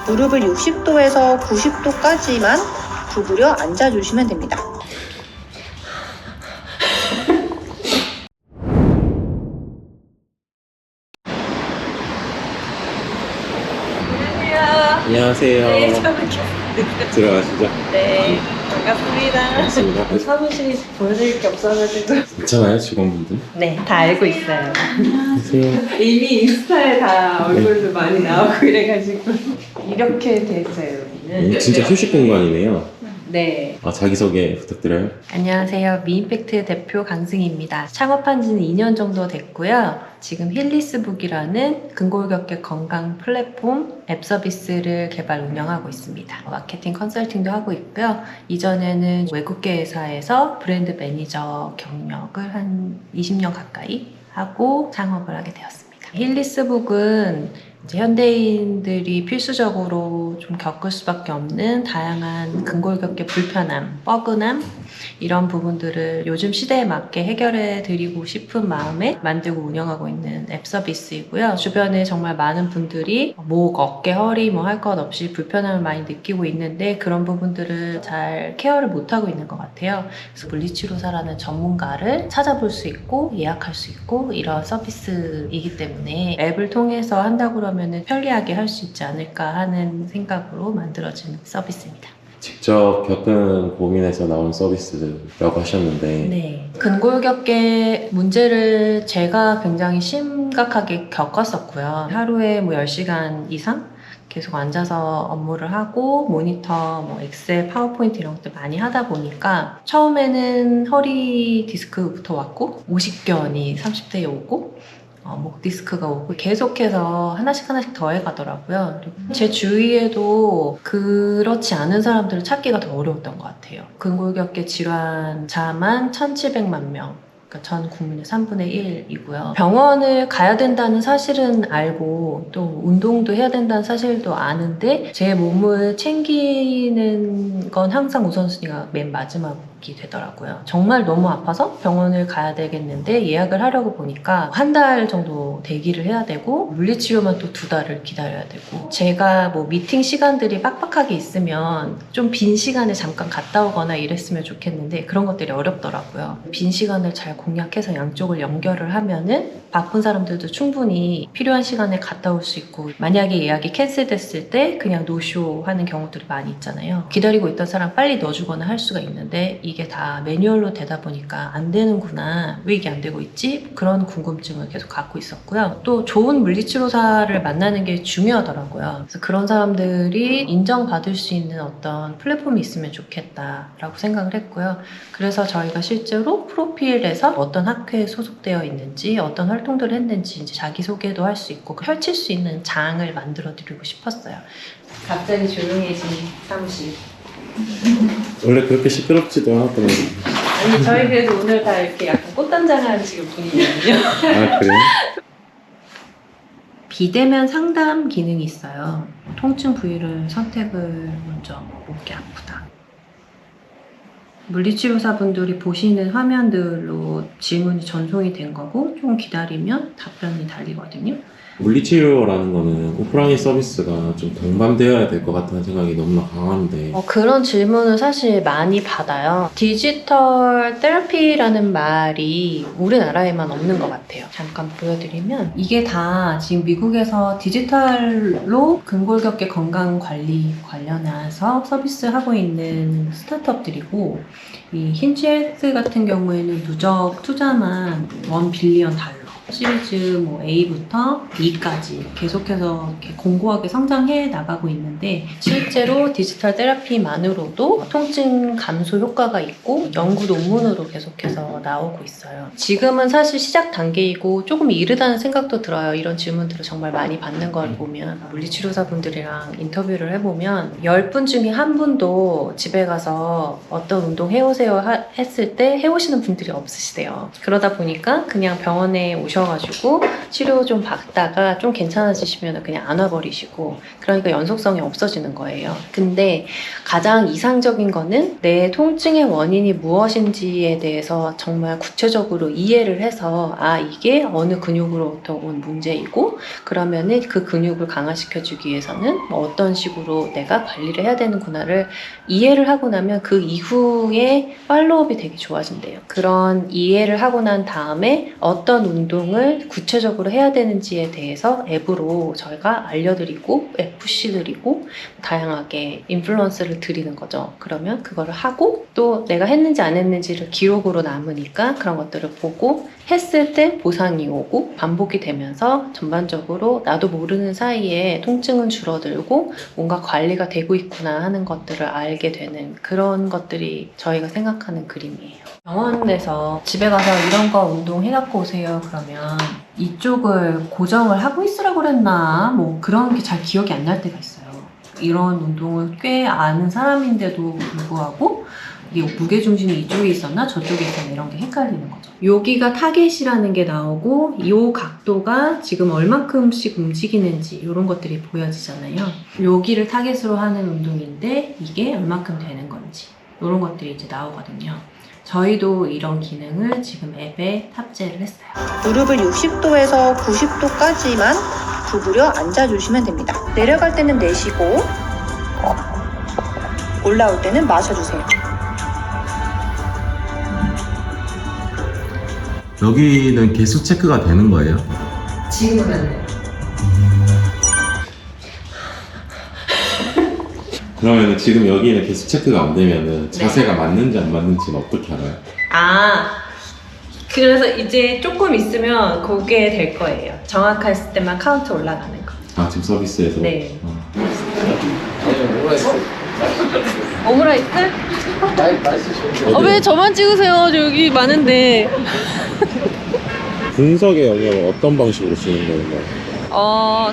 무릎을 60도에서 90도까지만 구부려 앉아주시면 됩니다. 안녕하세요. 네, 처음 뵙겠습니다. 들어가시죠. 네, 반갑습니다. 반갑습니다. 사무실 보여드릴 게 없어가지고. 괜찮아요, 직원분들? 네, 다 알고 있어요. 안녕하세요. 이미 인스타에 다 얼굴도 많이 나오고 이래가지고. 이렇게 돼 있어요, 여기는. 진짜 휴식 공간이네요. 네. 자기소개 부탁드려요. 안녕하세요. 미임팩트 대표 강승희입니다. 창업한 지는 2년 정도 됐고요. 지금 힐리스북이라는 근골격계 건강 플랫폼 앱 서비스를 개발 운영하고 있습니다. 마케팅 컨설팅도 하고 있고요. 이전에는 외국계 회사에서 브랜드 매니저 경력을 한 20년 가까이 하고 창업을 하게 되었습니다. 힐리스북은 이제 현대인들이 필수적으로 좀 겪을 수밖에 없는 다양한 근골격계 불편함, 뻐근함 이런 부분들을 요즘 시대에 맞게 해결해 드리고 싶은 마음에 만들고 운영하고 있는 앱 서비스이고요. 주변에 정말 많은 분들이 목, 어깨, 허리 뭐 할 것 없이 불편함을 많이 느끼고 있는데 그런 부분들을 잘 케어를 못하고 있는 것 같아요. 그래서 물리치료사라는 전문가를 찾아볼 수 있고 예약할 수 있고 이런 서비스이기 때문에 앱을 통해서 한다고 그러면 편리하게 할 수 있지 않을까 하는 생각으로 만들어진 서비스입니다. 직접 겪은 고민에서 나온 서비스라고 하셨는데 네. 근골격계 문제를 제가 굉장히 심각하게 겪었었고요. 하루에 뭐 10시간 이상 계속 앉아서 업무를 하고 모니터, 뭐 엑셀, 파워포인트 이런 것들 많이 하다 보니까 처음에는 허리 디스크부터 왔고 오십견이 30대에 오고 목 디스크가 오고 계속해서 하나씩 더 해가더라고요. 그리고 제 주위에도 그렇지 않은 사람들을 찾기가 더 어려웠던 것 같아요. 근골격계 질환자만 1,700만 명. 그러니까 전 국민의 3분의 1이고요. 병원을 가야 된다는 사실은 알고 또 운동도 해야 된다는 사실도 아는데 제 몸을 챙기는 건 항상 우선순위가 맨 마지막이 되더라고요. 정말 너무 아파서 병원을 가야 되겠는데 예약을 하려고 보니까 한 달 정도 대기를 해야 되고 물리치료만 또 2달을 기다려야 되고 제가 뭐 미팅 시간들이 빡빡하게 있으면 좀 빈 시간에 잠깐 갔다 오거나 이랬으면 좋겠는데 그런 것들이 어렵더라고요. 빈 시간을 잘 공략해서 양쪽을 연결을 하면은 바쁜 사람들도 충분히 필요한 시간에 갔다 올 수 있고 만약에 예약이 캔슬됐을 때 그냥 노쇼 하는 경우들이 많이 있잖아요. 기다리고 있던 사람 빨리 넣어주거나 할 수가 있는데 이게 다 매뉴얼로 되다 보니까 안 되는구나. 왜 이게 안 되고 있지? 그런 궁금증을 계속 갖고 있었고요. 또 좋은 물리치료사를 만나는 게 중요하더라고요. 그래서 그런 사람들이 인정받을 수 있는 어떤 플랫폼이 있으면 좋겠다라고 생각을 했고요. 그래서 저희가 실제로 프로필에서 어떤 학회에 소속되어 있는지 어떤 활동들을 했는지 이제 자기소개도 할 수 있고 펼칠 수 있는 장을 만들어 드리고 싶었어요. 갑자기 조용해진 사무실. 원래 그렇게 시끄럽지도 않았던 거 아니 저희 그래도 오늘 다 이렇게 약간 꽃단장한 지금 분위기거든요. 아 그래요? 비대면 상담 기능이 있어요. 통증 부위를 선택을 먼저 목이 아프다. 물리치료사분들이 보시는 화면들로 질문이 전송이 된 거고 좀 기다리면 답변이 달리거든요. 물리치료라는 거는 오프라인 서비스가 좀 동반되어야 될 것 같다는 생각이 너무나 강한데 그런 질문을 사실 많이 받아요. 디지털 테라피라는 말이 우리나라에만 없는 것 같아요. 잠깐 보여드리면 이게 다 지금 미국에서 디지털로 근골격계 건강관리 관련해서 서비스하고 있는 스타트업들이고 이 힌지헬스 같은 경우에는 누적 투자만 $1 빌리언 시리즈 뭐 A부터 B까지 계속해서 이렇게 공고하게 성장해 나가고 있는데 실제로 디지털 테라피만으로도 통증 감소 효과가 있고 연구 논문으로 계속해서 나오고 있어요. 지금은 사실 시작 단계이고 조금 이르다는 생각도 들어요. 이런 질문들을 정말 많이 받는 걸 보면 물리치료사분들이랑 인터뷰를 해보면 10분 중에 한 분도 집에 가서 어떤 운동 해오세요 했을 때 해오시는 분들이 없으시대요. 그러다 보니까 그냥 병원에 오셔 오셔가지고 치료 좀 받다가 좀 괜찮아지시면 그냥 안 와버리시고, 그러니까 연속성이 없어지는 거예요. 근데 가장 이상적인 거는 내 통증의 원인이 무엇인지에 대해서 정말 구체적으로 이해를 해서 이게 어느 근육으로부터 온 문제이고, 그러면은 그 근육을 강화시켜주기 위해서는 어떤 식으로 내가 관리를 해야 되는구나를 이해를 하고 나면 그 이후에 팔로우업이 되게 좋아진대요. 그런 이해를 하고 난 다음에 어떤 운동을 구체적으로 해야 되는지에 대해서 앱으로 저희가 알려드리고 푸시드리고 다양하게 인플루언스를 드리는 거죠. 그러면 그거를 하고 또 내가 했는지 안 했는지를 기록으로 남으니까 그런 것들을 보고 했을 때 보상이 오고 반복이 되면서 전반적으로 나도 모르는 사이에 통증은 줄어들고 뭔가 관리가 되고 있구나 하는 것들을 알게 되는 그런 것들이 저희가 생각하는 그림이에요. 병원에서 집에 가서 이런 거 운동해갖고 오세요 그러면 이쪽을 고정을 하고 있으라고 그랬나 뭐 그런 게 잘 기억이 안 날 때가 있어요. 이런 운동을 꽤 아는 사람인데도 불구하고 이게 무게중심이 이쪽에 있었나 저쪽에 있었나 이런 게 헷갈리는 거죠. 여기가 타겟이라는 게 나오고 이 각도가 지금 얼만큼씩 움직이는지 이런 것들이 보여지잖아요. 여기를 타겟으로 하는 운동인데 이게 얼만큼 되는 건지 이런 것들이 이제 나오거든요. 저희도 이런 기능을 지금 앱에 탑재를 했어요. 무릎을 60도에서 90도까지만 구부려 앉아주시면 됩니다. 내려갈 때는 내쉬고 올라올 때는 마셔주세요. 여기는 개수 체크가 되는 거예요? 지금은 안 돼요. 그러면 지금 여기는 개수 체크가 안 되면은 자세가 맞는지 안 맞는지는 어떻게 알아요? 그래서 이제 조금 있으면 그게 될 거예요. 정확했을 때만 카운트 올라가는 거. 지금 서비스에서? 네. 오므라이스? 왜 저만 찍으세요? 여기 많은데. 분석의 영역은 어떤 방식으로 쓰는 거예요?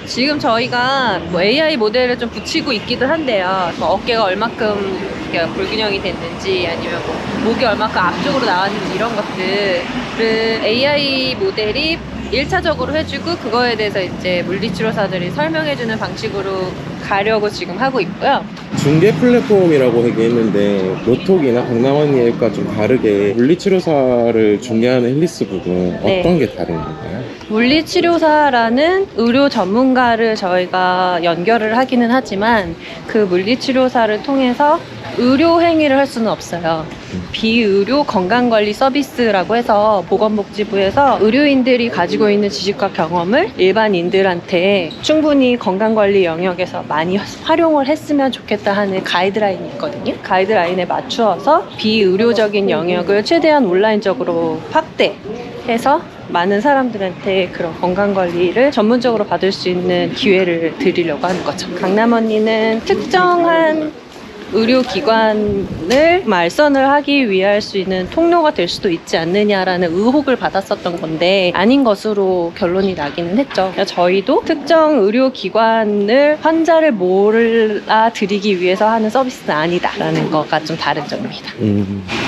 지금 저희가 뭐 AI 모델을 좀 붙이고 있기도 한데요. 뭐 어깨가 얼마큼 불균형이 됐는지 아니면 뭐 목이 얼마큼 앞쪽으로 나왔는지 이런 것들을 AI 모델이 1차적으로 해주고 그거에 대해서 이제 물리치료사들이 설명해주는 방식으로 가려고 지금 하고 있고요. 중개 플랫폼이라고 얘기했는데 노톡이나 강남원이과 좀 다르게 물리치료사를 중개하는 힐리스 부분 네. 어떤 게 다른 건가요? 물리치료사라는 의료 전문가를 저희가 연결을 하기는 하지만 그 물리치료사를 통해서 의료 행위를 할 수는 없어요. 비의료 건강관리 서비스라고 해서 보건복지부에서 의료인들이 가지고 있는 지식과 경험을 일반인들한테 충분히 건강관리 영역에서 많이 활용을 했으면 좋겠다 하는 가이드라인이 있거든요. 가이드라인에 맞추어서 비의료적인 영역을 최대한 온라인적으로 확대해서 많은 사람들한테 그런 건강관리를 전문적으로 받을 수 있는 기회를 드리려고 하는 거죠. 강남 언니는 특정한 의료기관을 말선을 하기 위할 수 있는 통로가 될 수도 있지 않느냐라는 의혹을 받았었던 건데 아닌 것으로 결론이 나기는 했죠. 저희도 특정 의료기관을 환자를 몰아드리기 위해서 하는 서비스는 아니다라는 거가 좀 다른 점입니다.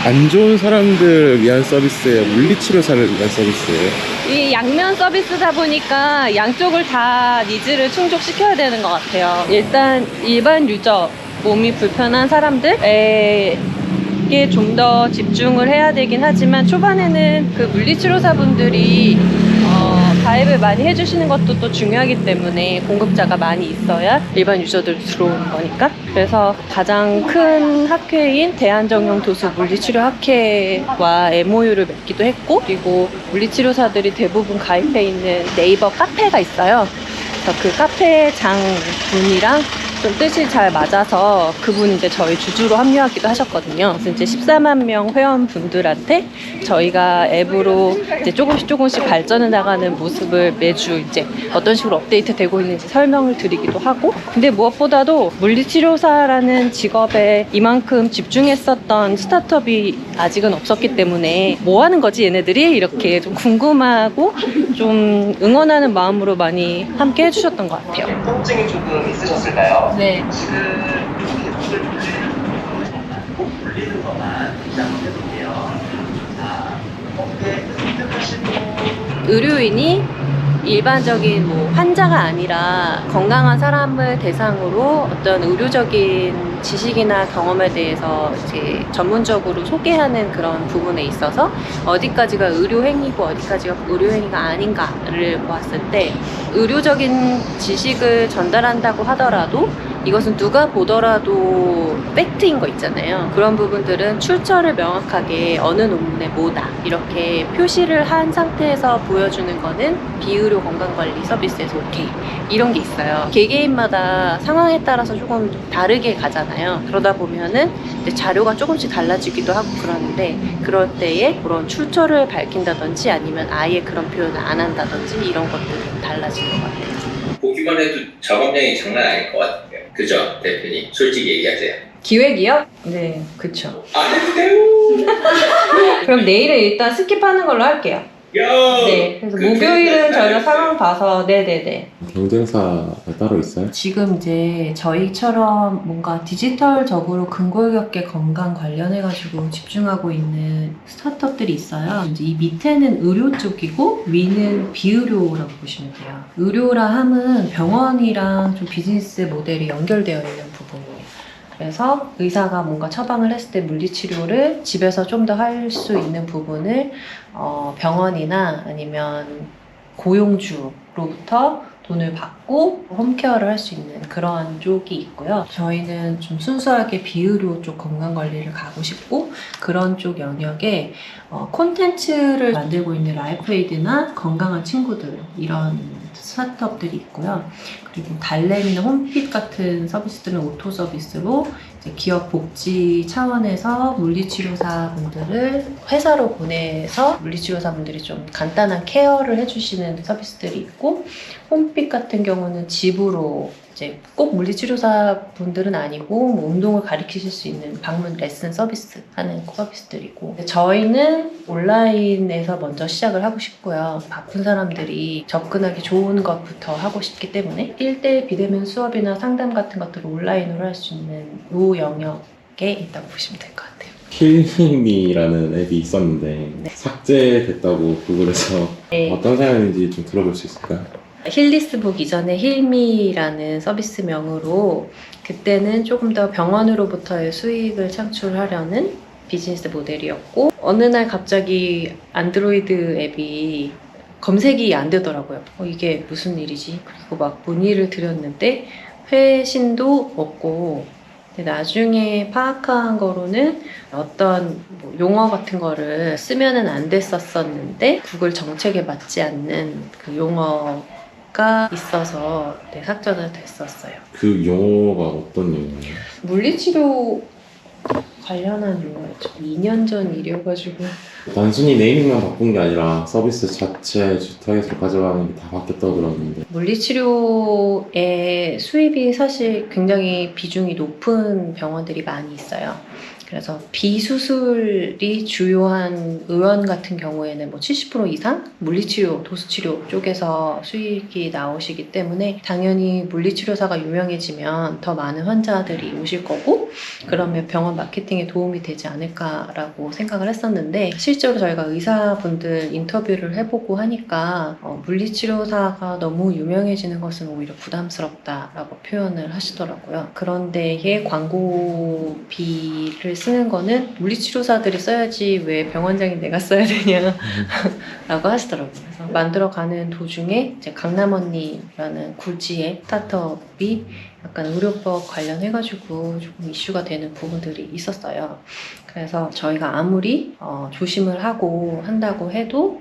안 좋은 사람들을 위한 서비스예요? 물리치료사를 위한 서비스예요? 이 양면 서비스다 보니까 양쪽을 다 니즈를 충족시켜야 되는 것 같아요. 일단 일반 유저 몸이 불편한 사람들에게 좀 더 집중을 해야 되긴 하지만 초반에는 그 물리치료사분들이 가입을 많이 해주시는 것도 또 중요하기 때문에 공급자가 많이 있어야 일반 유저들 들어오는 거니까. 그래서 가장 큰 학회인 대한정형도수 물리치료학회와 MOU를 맺기도 했고, 그리고 물리치료사들이 대부분 가입해 있는 네이버 카페가 있어요. 그래서 그 카페 장분이랑 좀 뜻이 잘 맞아서 그분이 이제 저희 주주로 합류하기도 하셨거든요. 그래서 이제 14만 명 회원분들한테 저희가 앱으로 이제 조금씩 발전해 나가는 모습을 매주 이제 어떤 식으로 업데이트 되고 있는지 설명을 드리기도 하고, 근데 무엇보다도 물리치료사라는 직업에 이만큼 집중했었던 스타트업이 아직은 없었기 때문에 뭐 하는 거지 얘네들이 이렇게 좀 궁금하고 좀 응원하는 마음으로 많이 함께 해주셨던 것 같아요. 통증이 조금 있으셨을까요? 네. 지금 이렇게 꼭 돌리는 것만 한번 해볼게요. 자, 어깨 선택하시고 의료인이 일반적인 뭐 환자가 아니라 건강한 사람을 대상으로 어떤 의료적인 지식이나 경험에 대해서 이제 전문적으로 소개하는 그런 부분에 있어서 어디까지가 의료행위고 어디까지가 의료행위가 아닌가를 보았을 때 의료적인 지식을 전달한다고 하더라도 이것은 누가 보더라도 팩트인 거 있잖아요. 그런 부분들은 출처를 명확하게 어느 논문에 뭐다 이렇게 표시를 한 상태에서 보여주는 거는 비의료 건강관리 서비스에서 오케이 이런 게 있어요. 개개인마다 상황에 따라서 조금 다르게 가잖아요. 그러다 보면은 이제 자료가 조금씩 달라지기도 하고 그러는데 그럴 때에 그런 출처를 밝힌다든지 아니면 아예 그런 표현을 안 한다든지 이런 것들은 달라지는 것 같아요. 보기만 해도 저감량이 장난 아닐 것 같아요. 그죠, 대표님? 솔직히 얘기하세요. 기획이요? 네, 그쵸. 안 해도 돼요. 그럼 내일은 일단 스킵하는 걸로 할게요. 야. 네, 그래서 목요일은 저희가 상황 봐서 네네네. 경쟁사가 따로 있어요? 지금 이제 저희처럼 뭔가 디지털적으로 근골격계 건강 관련해가지고 집중하고 있는 스타트업들이 있어요. 이제 이 밑에는 의료 쪽이고 위는 비의료라고 보시면 돼요. 의료라 함은 병원이랑 좀 비즈니스 모델이 연결되어 있는 부분이에요. 그래서 의사가 뭔가 처방을 했을 때 물리치료를 집에서 좀 더 할 수 있는 부분을 병원이나 아니면 고용주로부터 돈을 받고 홈케어를 할 수 있는 그런 쪽이 있고요. 저희는 좀 순수하게 비의료 쪽 건강관리를 가고 싶고 그런 쪽 영역에 콘텐츠를 만들고 있는 라이프에이드나 건강한 친구들 이런 스타트업들이 있고요. 그리고 달램이나 홈핏 같은 서비스들은 오토 서비스로 이제 기업 복지 차원에서 물리치료사 분들을 회사로 보내서 물리치료사 분들이 좀 간단한 케어를 해주시는 서비스들이 있고 홈핏 같은 경우는 집으로 이제 꼭 물리치료사 분들은 아니고 뭐 운동을 가르치실 수 있는 방문 레슨 서비스 하는 서비스들이고 저희는 온라인에서 먼저 시작을 하고 싶고요. 바쁜 사람들이 접근하기 좋은 것부터 하고 싶기 때문에 1대1 비대면 수업이나 상담 같은 것들을 온라인으로 할 수 있는 이 영역에 있다고 보시면 될 것 같아요. 힐림이라는 앱이 있었는데 네. 삭제됐다고 구글에서 네. 어떤 사연인지 좀 들어볼 수 있을까요? 힐리스북 이전에 힐미라는 서비스명으로 그때는 조금 더 병원으로부터의 수익을 창출하려는 비즈니스 모델이었고 어느 날 갑자기 안드로이드 앱이 검색이 안 되더라고요. 이게 무슨 일이지? 그리고 막 문의를 드렸는데 회신도 없고 근데 나중에 파악한 거로는 어떤 뭐 용어 같은 거를 쓰면은 안 됐었는데 구글 정책에 맞지 않는 그 용어가 있어서 삭제가 됐었어요. 그 용어가 어떤 용어예요? 물리치료 관련한 용어였죠. 2년 전 일이어가지고 단순히 네이밍만 바꾼 게 아니라 서비스 자체 타겟으로 가져가는 게 다 바뀌었다고 들었는데 물리치료의 수입이 사실 굉장히 비중이 높은 병원들이 많이 있어요. 그래서 비수술이 주요한 의원 같은 경우에는 뭐 70% 이상 물리치료, 도수치료 쪽에서 수익이 나오시기 때문에 당연히 물리치료사가 유명해지면 더 많은 환자들이 오실 거고 그러면 병원 마케팅에 도움이 되지 않을까라고 생각을 했었는데 실제로 저희가 의사분들 인터뷰를 해보고 하니까 물리치료사가 너무 유명해지는 것은 오히려 부담스럽다라고 표현을 하시더라고요. 그런데 광고비를 쓰는 거는 물리치료사들이 써야지 왜 병원장인 내가 써야 되냐 라고 하시더라고요. 그래서 만들어가는 도중에 이제 강남언니라는 굴지의 스타트업이 약간 의료법 관련해가지고 조금 이슈가 되는 부분들이 있었어요. 그래서 저희가 아무리 조심을 하고 한다고 해도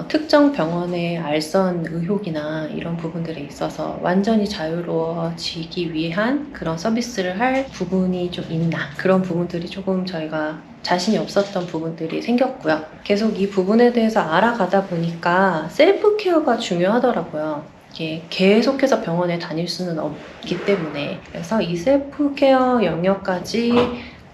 특정 병원의 알선 의혹이나 이런 부분들에 있어서 완전히 자유로워지기 위한 그런 서비스를 할 부분이 좀 있나 그런 부분들이 조금 저희가 자신이 없었던 부분들이 생겼고요. 계속 이 부분에 대해서 알아가다 보니까 셀프 케어가 중요하더라고요. 이게 계속해서 병원에 다닐 수는 없기 때문에 그래서 이 셀프 케어 영역까지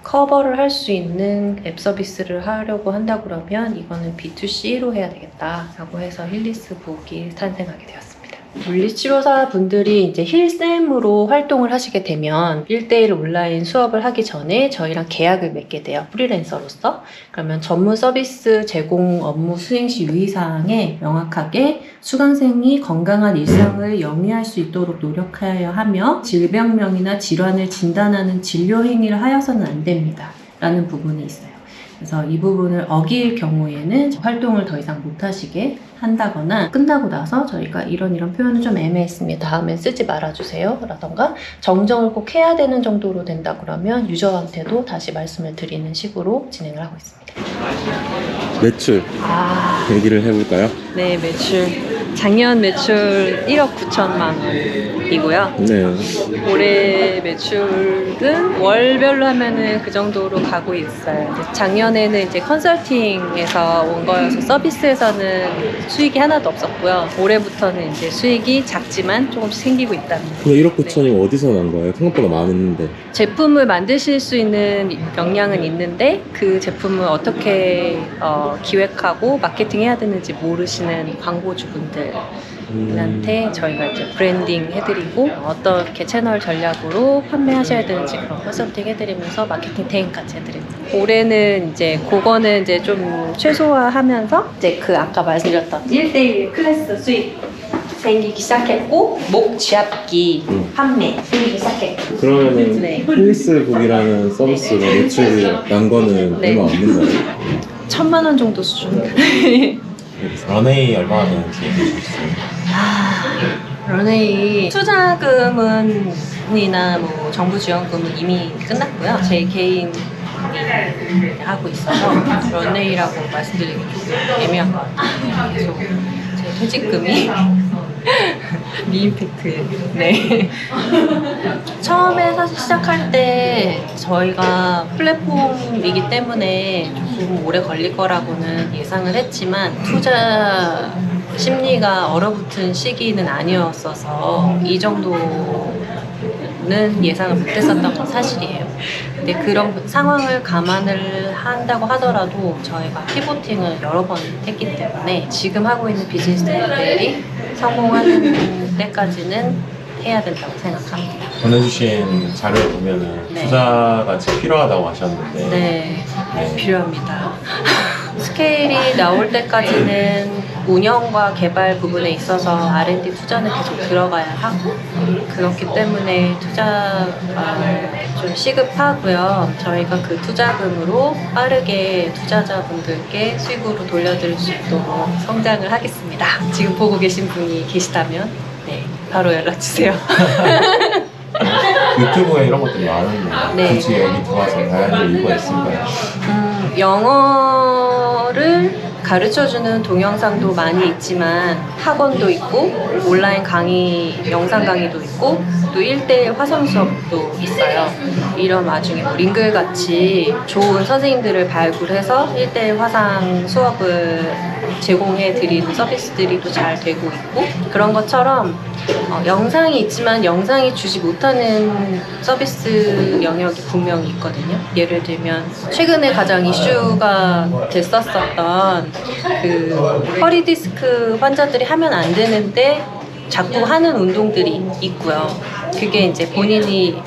커버를 할 수 있는 앱 서비스를 하려고 한다 그러면 이거는 B2C로 해야 되겠다라고 해서 힐리스북이 탄생하게 되었습니다. 물리치료사 분들이 이제 힐쌤으로 활동을 하시게 되면 1대1 온라인 수업을 하기 전에 저희랑 계약을 맺게 돼요. 프리랜서로서. 그러면 전문 서비스 제공 업무 수행 시 유의사항에 명확하게 수강생이 건강한 일상을 영위할 수 있도록 노력하여야 하며 질병명이나 질환을 진단하는 진료 행위를 하여서는 안 됩니다. 라는 부분이 있어요. 그래서 이 부분을 어길 경우에는 활동을 더 이상 못하시게 한다거나 끝나고 나서 저희가 이런 표현은 좀 애매했습니다. 다음엔 쓰지 말아주세요. 라던가 정정을 꼭 해야 되는 정도로 된다 그러면 유저한테도 다시 말씀을 드리는 식으로 진행을 하고 있습니다. 매출 얘기를 해볼까요? 네, 매출. 작년 매출 1억 9천만 원이고요. 네. 올해 매출은 월별로 하면은 그 정도로 가고 있어요. 작년에는 이제 컨설팅에서 온 거여서 서비스에서는 수익이 하나도 없었고요. 올해부터는 이제 수익이 작지만 조금씩 생기고 있답니다. 근데 1억 9천이면 어디서 난 거예요? 생각보다 많은데. 제품을 만드실 수 있는 역량은 있는데 그 제품을 어떻게 기획하고 마케팅해야 되는지 모르시는 광고주분들한테 저희가 이제 브랜딩 해드리고 어떻게 채널 전략으로 판매하셔야 되는지 그런 컨설팅 해드리면서 마케팅 대행까지 해드립니다. 올해는 이제 그거는 이제 좀 최소화하면서 이제 그 아까 말씀드렸던 1대1 클래스 수익 생기기 시작했고 목 쥐압기 판매 생기기 시작했고 그러면은 네. 힐리스북이라는 서비스로 매출이 난 거는 네. 얼마 없는 거예요? 1,000만 원 정도 수준. 런웨이 얼마나 되는지 얘기해 주세요. 런웨이 투자금은이나 뭐 정부 지원금은 이미 끝났고요. 제 개인 하고 있어서 런웨이라고 말씀드리기 좀 애매한 것 같아요. 계속 제 퇴직금이 리임팩트. 네. 처음에 사실 시작할 때 저희가 플랫폼이기 때문에 조금 오래 걸릴 거라고는 예상을 했지만 투자 심리가 얼어붙은 시기는 아니었어서 이 정도는 예상을 못했었던 건 사실이에요. 근데 그런 상황을 감안을 한다고 하더라도 저희가 피보팅을 여러 번 했기 때문에 지금 하고 있는 비즈니스들이 성공하는 때까지는 해야 된다고 생각합니다. 보내주신 자료를 보면은 네. 투자가 지금 필요하다고 하셨는데 네, 필요합니다. 스케일이 나올 때까지는 운영과 개발 부분에 있어서 R&D 투자는 계속 들어가야 하고 그렇기 때문에 투자가 좀 시급하고요. 저희가 그 투자금으로 빠르게 투자자분들께 수익으로 돌려드릴 수 있도록 성장을 하겠습니다. 지금 보고 계신 분이 계시다면 네, 바로 연락주세요. 유튜브에 이런 것들이 많은데 네. 굳이 여기 들어와서 봐야 될 이유가 있을까요? 영어를 가르쳐주는 동영상도 많이 있지만 학원도 있고 온라인 강의, 영상 강의도 있고 또 1대1 화상 수업도 있어요. 이런 와중에 뭐 링글같이 좋은 선생님들을 발굴해서 1대1 화상 수업을 제공해 드리는 서비스들이 또 잘 되고 있고 그런 것처럼 영상이 있지만 영상이 주지 못하는 서비스 영역이 분명히 있거든요. 예를 들면 최근에 가장 이슈가 됐었던 그 허리 디스크 환자들이 하면 안 되는데 자꾸 하는 운동들이 있고요. 그게 이제 본인이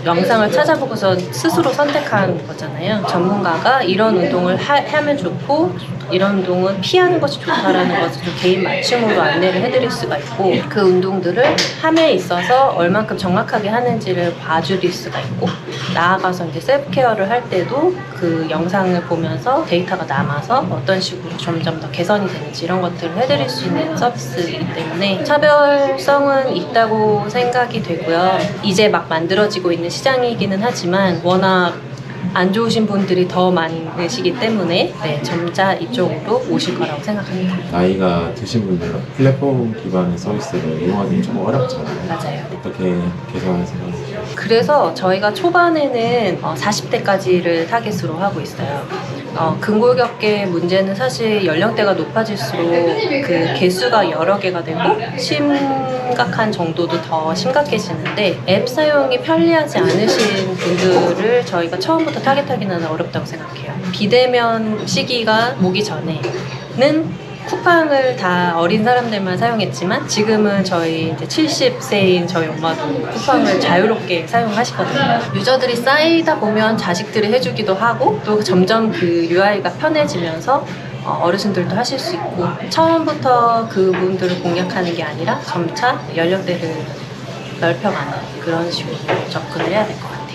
영상을 찾아보고서 스스로 선택한 거잖아요. 전문가가 이런 운동을 하면 좋고 이런 운동은 피하는 것이 좋다라는 것을 좀 개인 맞춤으로 안내를 해드릴 수가 있고 그 운동들을 함에 있어서 얼만큼 정확하게 하는지를 봐드릴 수가 있고 나아가서 이제 셀프 케어를 할 때도 그 영상을 보면서 데이터가 남아서 어떤 식으로 점점 더 개선이 되는지 이런 것들을 해드릴 수 있는 서비스이기 때문에 차별성은 있다고 생각이 되고요. 이제 막 만들어지고 있는 시장이기는 하지만 워낙 안 좋으신 분들이 더 많으시기 때문에 네, 점차 이쪽으로 오실 거라고 생각합니다. 나이가 드신 분들은 플랫폼 기반의 서비스를 이용하기 좀 어렵잖아요. 맞아요. 어떻게 개선할 생각이세요? 그래서 저희가 초반에는 40대까지를 타겟으로 하고 있어요. 근골격계 문제는 사실 연령대가 높아질수록 그 개수가 여러 개가 되고 심각한 정도도 더 심각해지는데 앱 사용이 편리하지 않으신 분들을 저희가 처음부터 타겟하기는 어렵다고 생각해요. 비대면 시기가 오기 전에는 쿠팡을 다 어린 사람들만 사용했지만 지금은 저희 이제 70세인 저희 엄마도 쿠팡을 자유롭게 사용하시거든요. 유저들이 쌓이다 보면 자식들이 해주기도 하고 또 점점 그 UI가 편해지면서 어르신들도 하실 수 있고 처음부터 그분들을 공략하는 게 아니라 점차 연령대를 넓혀가는 그런 식으로 접근을 해야 될 것 같아요.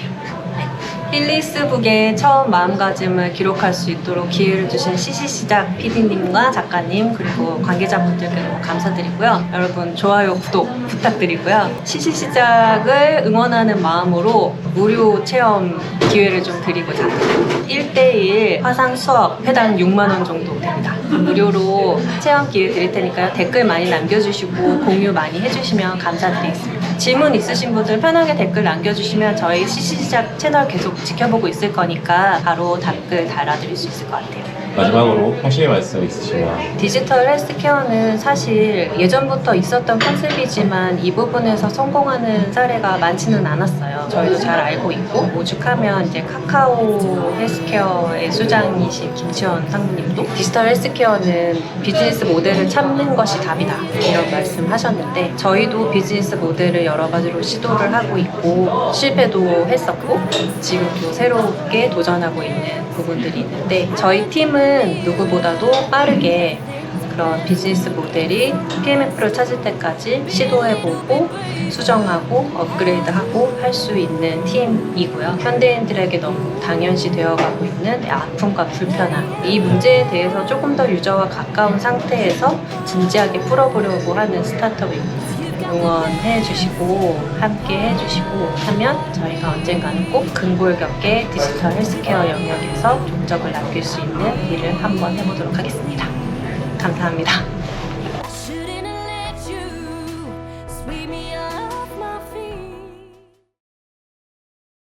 힐리스북의 처음 마음가짐을 기록할 수 있도록 기회를 주신 CC시작 PD님과 작가님 그리고 관계자분들께 너무 감사드리고요. 여러분 좋아요, 구독 부탁드리고요. CC시작을 응원하는 마음으로 무료 체험 기회를 좀 드리고자 합니다. 1대1 화상 수업 회당 6만 원 정도 됩니다. 무료로 체험 기회 드릴 테니까요. 댓글 많이 남겨주시고 공유 많이 해주시면 감사드리겠습니다. 질문 있으신 분들 편하게 댓글 남겨주시면 저희 CC시작 채널 계속 지켜보고 있을 거니까 바로 댓글 달아드릴 수 있을 것 같아요. 마지막으로 하실 말씀 있으시면 디지털 헬스케어는 사실 예전부터 있었던 컨셉이지만 이 부분에서 성공하는 사례가 많지는 않았어요. 저희도 잘 알고 있고 오죽하면 이제 카카오 헬스케어의 수장이신 김치원 상무님도 디지털 헬스케어는 비즈니스 모델을 찾는 것이 답이다 이런 말씀하셨는데 저희도 비즈니스 모델을 여러 가지로 시도를 하고 있고 실패도 했었고 지금 또 새롭게 도전하고 있는 부분들이 있는데 저희 팀은 누구보다도 빠르게 그런 비즈니스 모델이 PMF를 찾을 때까지 시도해보고 수정하고 업그레이드하고 할 수 있는 팀이고요. 현대인들에게 너무 당연시 되어가고 있는 아픔과 불편함 이 문제에 대해서 조금 더 유저와 가까운 상태에서 진지하게 풀어보려고 하는 스타트업입니다. 응원해 주시고 함께 해주시고 하면 저희가 언젠가는 꼭 근골격계 디지털 헬스케어 영역에서 종적을 남길 수 있는 일을 한번 해보도록 하겠습니다. 감사합니다.